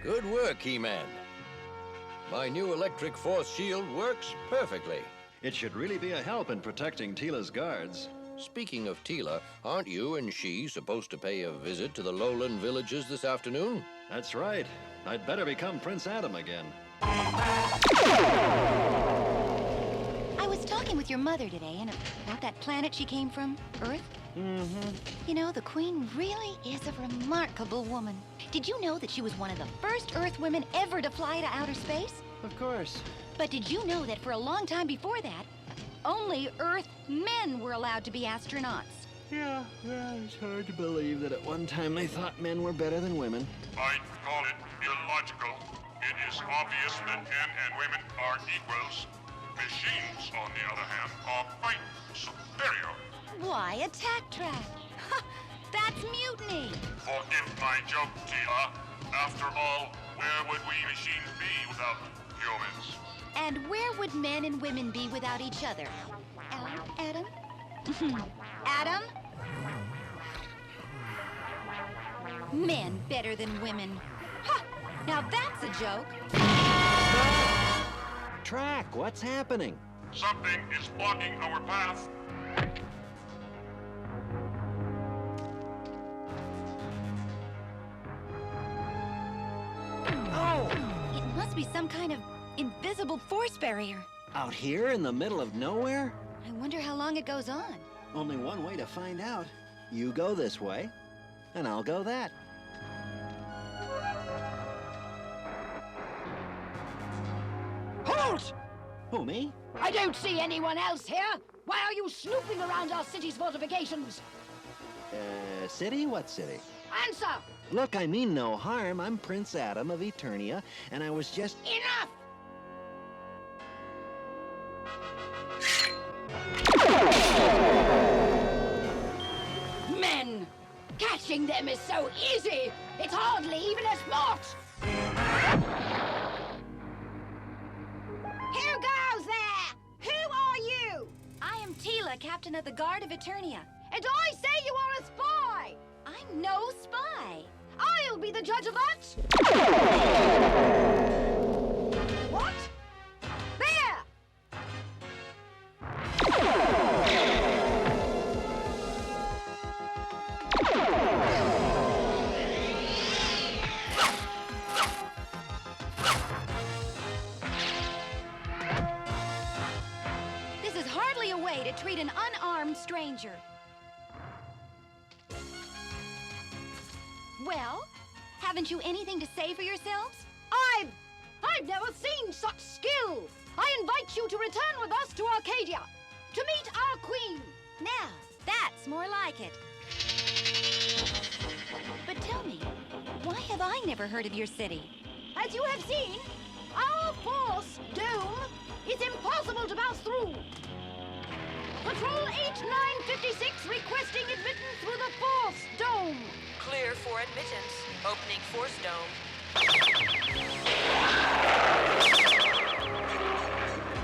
Good work, He-Man. My new electric force shield works perfectly. It should really be a help in protecting Tila's guards. Speaking of Tila, aren't you and she supposed to pay a visit to the lowland villages this afternoon? That's right. I'd better become Prince Adam again. I was talking with your mother today and about that planet she came from, Earth. Mm-hmm. You know, the Queen really is a remarkable woman. Did you know that she was one of the first Earth women ever to fly to outer space? Of course. But did you know that for a long time before that, only Earth men were allowed to be astronauts? Yeah, it's hard to believe that at one time they thought men were better than women. I call it illogical. It is obvious that men and women are equals. Machines, on the other hand, are quite superior. Why, attack track? That's mutiny. Forgive my joke, Tila. After all, where would we machines be without humans? And where would men and women be without each other? Adam? Adam? Men better than women. Ha! Now that's a joke. Track, what's happening? Something is blocking our path. Oh! It must be some kind of invisible force barrier. Out here in the middle of nowhere? I wonder how long it goes on. Only one way to find out. You go this way, and I'll go that. Halt! Who, me? I don't see anyone else here. Why are you snooping around our city's fortifications? City? What city? Answer! Look, I mean no harm. I'm Prince Adam of Eternia, and I was just... Enough! Men! Catching them is so easy! It's hardly even a sport! Who goes there? Who are you? I am Tila, Captain of the Guard of Eternia. And I say you are a spy! I'm no spy. I'll be the judge of that! What? There! This is hardly a way to treat an unarmed stranger. Well, haven't you anything to say for yourselves? I've never seen such skill! I invite you to return with us to Arcadia, to meet our queen! Now, that's more like it. But tell me, why have I never heard of your city? As you have seen, our force dome is impossible to pass through. Patrol 8956 requesting admittance through the force dome. Clear for admittance. Opening force dome.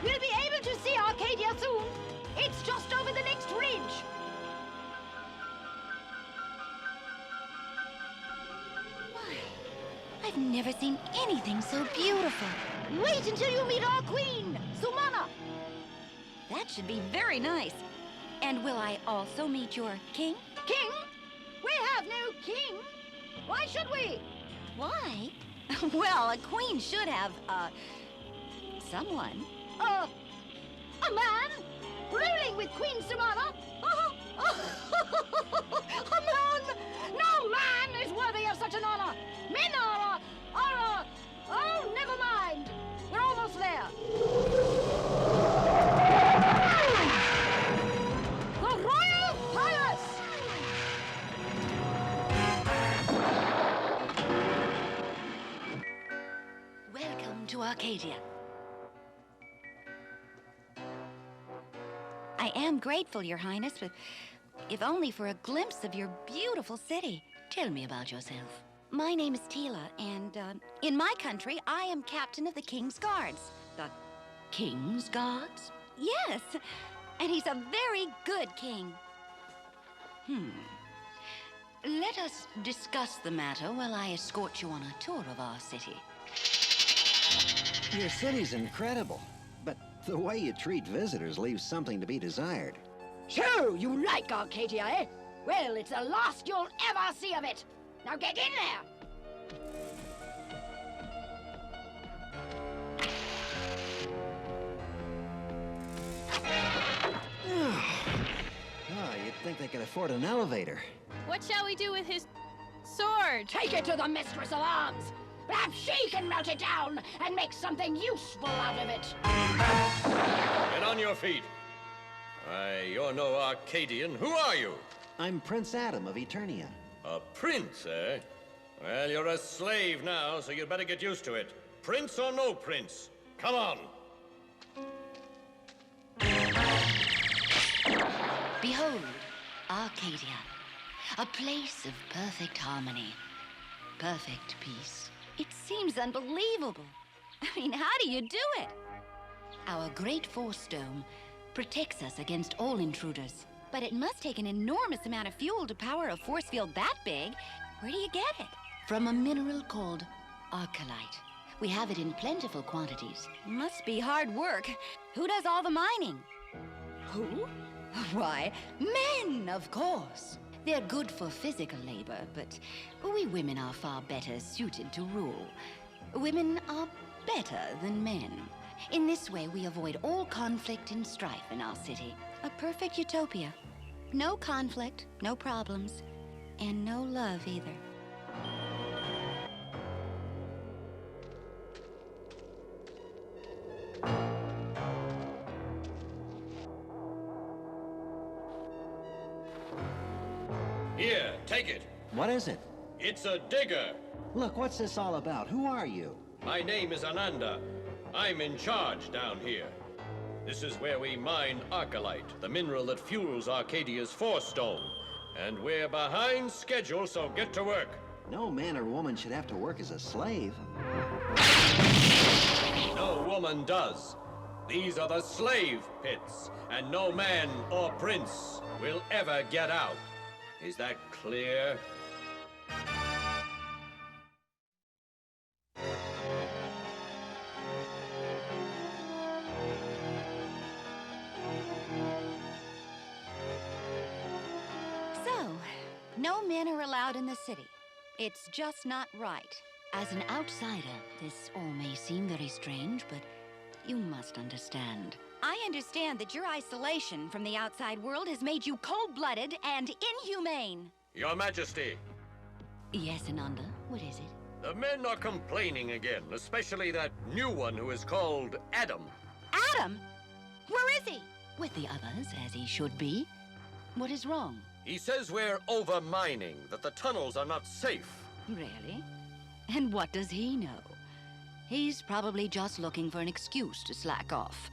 We'll be able to see Arcadia soon. It's just over the next ridge. Why, I've never seen anything so beautiful. Wait until you meet our queen, Sumana. That should be very nice. And will I also meet your king? King? We have no king. Why should we? Why? Well, a queen should have, someone. A man? Ruling with Queen Sumana? A man? No man is worthy of such an honor. Men are, oh, never mind. We're almost there. The Royal Palace! Welcome to Arcadia. I am grateful, Your Highness, but if only for a glimpse of your beautiful city. Tell me about yourself. My name is Tila, and in my country, I am captain of the King's Guards. The King's Guards? Yes, and he's a very good king. Let let us discuss the matter while I escort you on a tour of our city. Your city's incredible, but the way you treat visitors leaves something to be desired. So, you like Arcadia, eh? Well, it's the last you'll ever see of it. Now get in there! Oh, you'd think they could afford an elevator. What shall we do with his sword? Take it to the Mistress of Arms! Perhaps she can melt it down and make something useful out of it! Get on your feet. Why, you're no Arcadian. Who are you? I'm Prince Adam of Eternia. A prince, eh? Well, you're a slave now, so you'd better get used to it. Prince or no prince? Come on. Behold, Arcadia, a place of perfect harmony, perfect peace. It seems unbelievable. I mean, how do you do it? Our great force dome protects us against all intruders. But it must take an enormous amount of fuel to power a force field that big. Where do you get it? From a mineral called Arcalite. We have it in plentiful quantities. Must be hard work. Who does all the mining? Who? Why, men, of course. They're good for physical labor, but we women are far better suited to rule. Women are better than men. In this way, we avoid all conflict and strife in our city. A perfect utopia. No conflict, no problems, and no love either. Here, take it. What is it? It's a digger. Look, what's this all about? Who are you? My name is Ananda. I'm in charge down here. This is where we mine Arcalite, the mineral that fuels Arcadia's force dome. And we're behind schedule, so get to work. No man or woman should have to work as a slave. No woman does. These are the slave pits, and no man or prince will ever get out. Is that clear? No men are allowed in the city. It's just not right. As an outsider, this all may seem very strange, but you must understand. I understand that your isolation from the outside world has made you cold-blooded and inhumane. Your Majesty. Yes, Ananda, what is it? The men are complaining again, especially that new one who is called Adam. Adam? Where is he? With the others, as he should be. What is wrong? He says we're overmining, that the tunnels are not safe. Really? And what does he know? He's probably just looking for an excuse to slack off.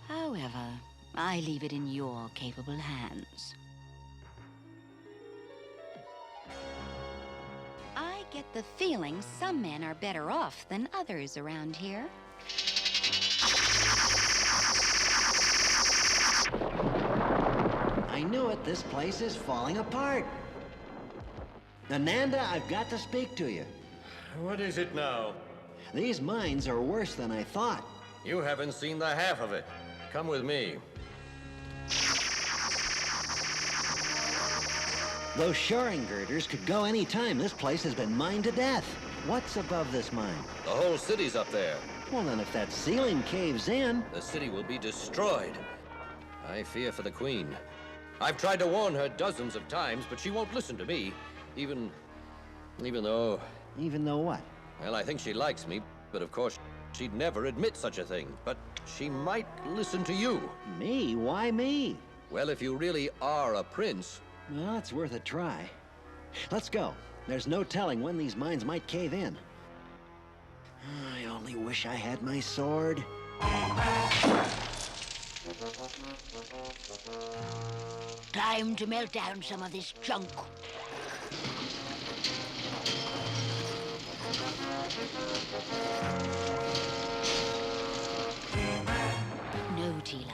However, I leave it in your capable hands. I get the feeling some men are better off than others around here. I knew it. This place is falling apart. Ananda, I've got to speak to you. What is it now? These mines are worse than I thought. You haven't seen the half of it. Come with me. Those shoring girders could go any time. This place has been mined to death. What's above this mine? The whole city's up there. Well, then if that ceiling caves in... The city will be destroyed. I fear for the Queen. I've tried to warn her dozens of times, but she won't listen to me. Even though... Even though what? Well, I think she likes me, but of course, she'd never admit such a thing. But she might listen to you. Me? Why me? Well, if you really are a prince... Well, it's worth a try. Let's go. There's no telling when these mines might cave in. I only wish I had my sword. Time to melt down some of this junk. No, Tila.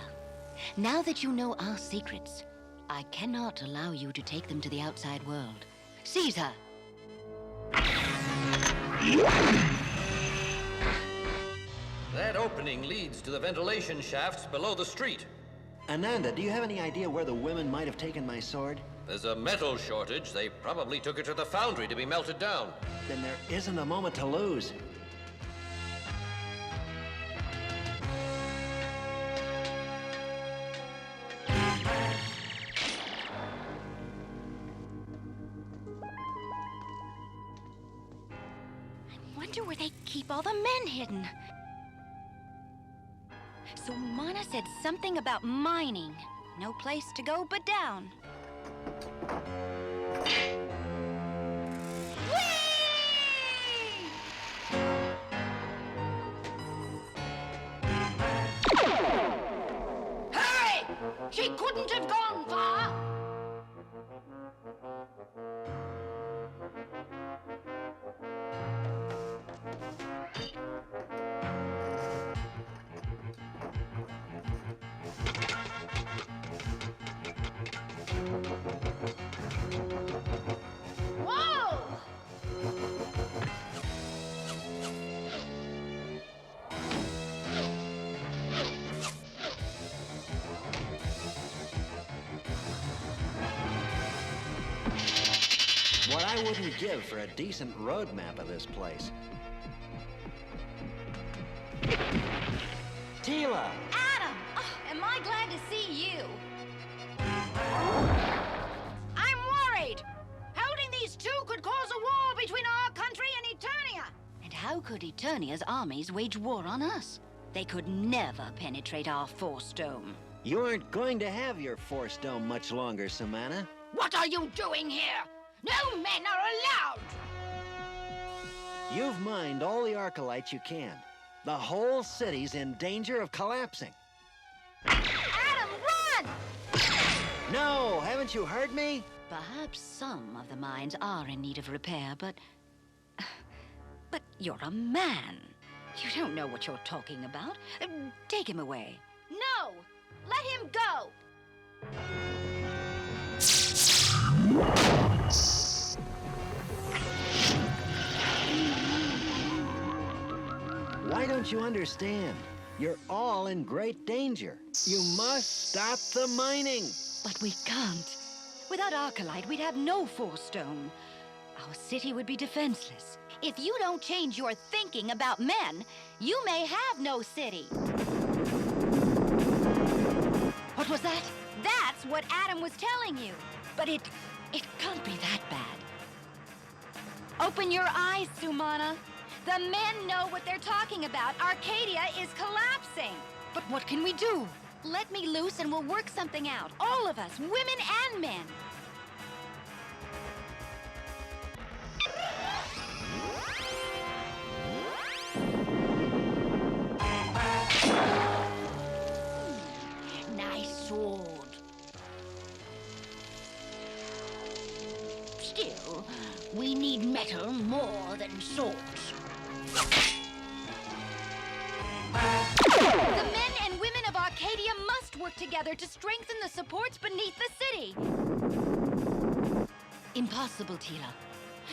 Now that you know our secrets, I cannot allow you to take them to the outside world. Seize her. That opening leads to the ventilation shafts below the street. Ananda, do you have any idea where the women might have taken my sword? There's a metal shortage. They probably took it to the foundry to be melted down. Then there isn't a moment to lose. Wonder where they keep all the men hidden. So Mana said something about mining. No place to go but down. Hurry! She couldn't have gone far. Whoa! What I wouldn't give for a decent road map of this place. Tila! Adam! Oh, am I glad to see you? I'm worried. Holding these two could cause a war between our country and Eternia. And how could Eternia's armies wage war on us? They could never penetrate our force dome. You aren't going to have your force dome much longer, Samana. What are you doing here? No men are allowed! You've mined all the Arcalites you can. The whole city's in danger of collapsing. Adam, run! No, haven't you heard me? Perhaps some of the mines are in need of repair, but you're a man. You don't know what you're talking about. Take him away. No! Let him go! Why don't you understand? You're all in great danger. You must stop the mining. But we can't. Without Arcalite, we'd have no force dome. Our city would be defenseless. If you don't change your thinking about men, you may have no city. What was that? That's what Adam was telling you. But it can't be that bad. Open your eyes, Sumana. The men know what they're talking about. Arcadia is collapsing. But what can we do? Let me loose and we'll work something out. All of us, women and men. Nice sword. Still, we need metal more than swords. The men and women of Arcadia must work together to strengthen the supports beneath the city. Impossible, Tila.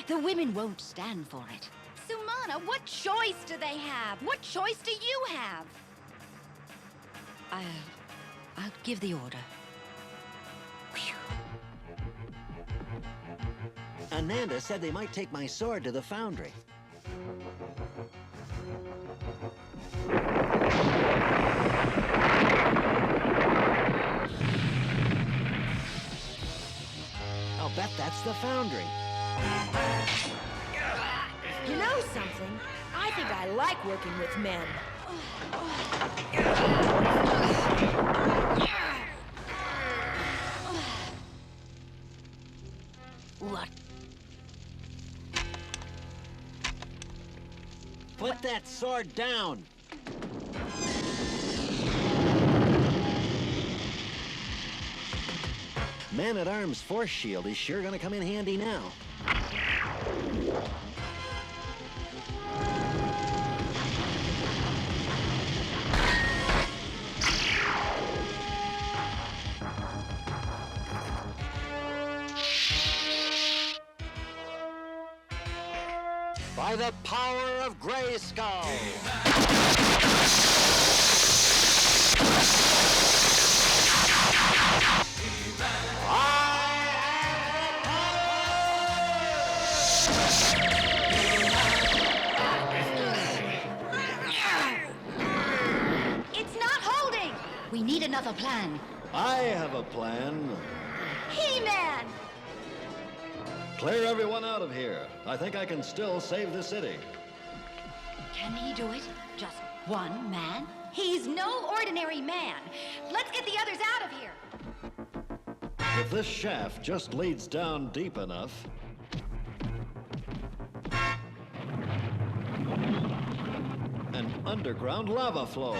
The women won't stand for it. Sumana, what choice do they have? What choice do you have? I'll give the order. Whew. Ananda said they might take my sword to the foundry. I'll bet that's the foundry. You know something? I think I like working with men. What? Put that sword down! Man-at-Arms force shield is sure gonna come in handy now. By the power of Grayskull! It's not holding! We need another plan. I have a plan. He-Man! Clear everyone out of here. I think I can still save the city. Can he do it? Just one man? He's no ordinary man. Let's get the others out of here. If this shaft just leads down deep enough... an underground lava flow.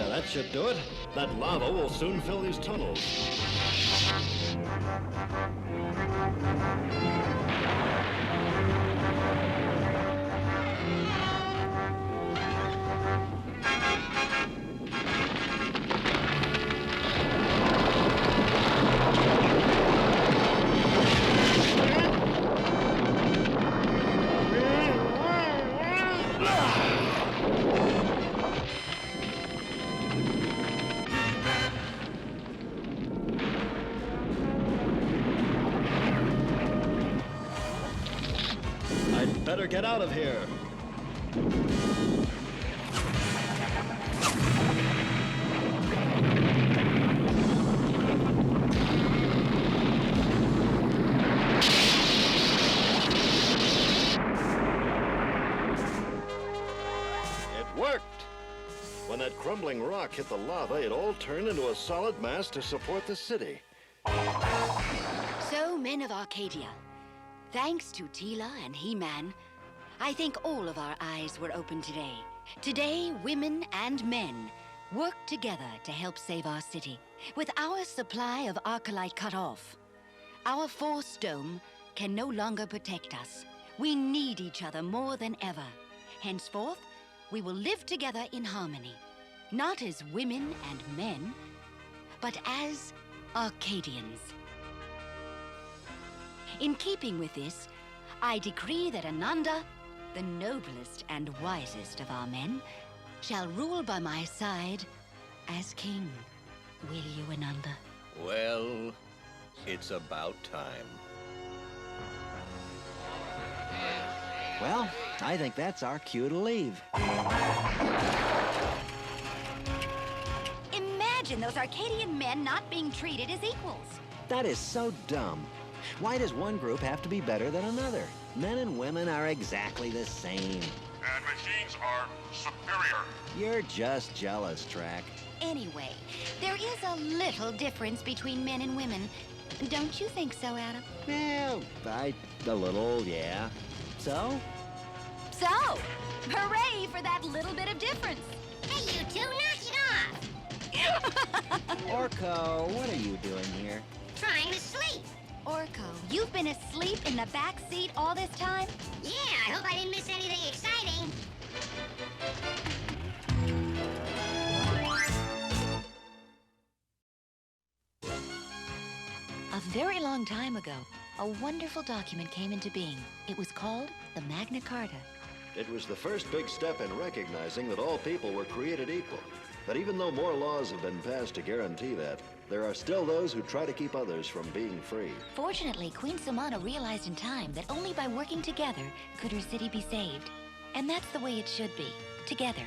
That should do it. That lava will soon fill these tunnels. Better get out of here. It worked. When that crumbling rock hit the lava, it all turned into a solid mass to support the city. So, men of Arcadia, thanks to Tila and He-Man, I think all of our eyes were open today. Today, women and men work together to help save our city. With our supply of Arcalite cut off, our force dome can no longer protect us. We need each other more than ever. Henceforth, we will live together in harmony, not as women and men, but as Arcadians. In keeping with this, I decree that Ananda, the noblest and wisest of our men, shall rule by my side as king. Will you, Ananda? Well, it's about time. Well, I think that's our cue to leave. Imagine those Arcadian men not being treated as equals. That is so dumb. Why does one group have to be better than another? Men and women are exactly the same. And machines are superior. You're just jealous, Track. Anyway, there is a little difference between men and women. Don't you think so, Adam? Well, a little, yeah. So? So, hooray for that little bit of difference. Hey, you two, knock it off! Orko, what are you doing here? Trying to sleep. Orko, you've been asleep in the back seat all this time? Yeah, I hope I didn't miss anything exciting. A very long time ago, a wonderful document came into being. It was called the Magna Carta. It was the first big step in recognizing that all people were created equal. But even though more laws have been passed to guarantee that, there are still those who try to keep others from being free. Fortunately, Queen Samana realized in time that only by working together could her city be saved. And that's the way it should be. Together.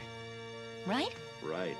Right? Right.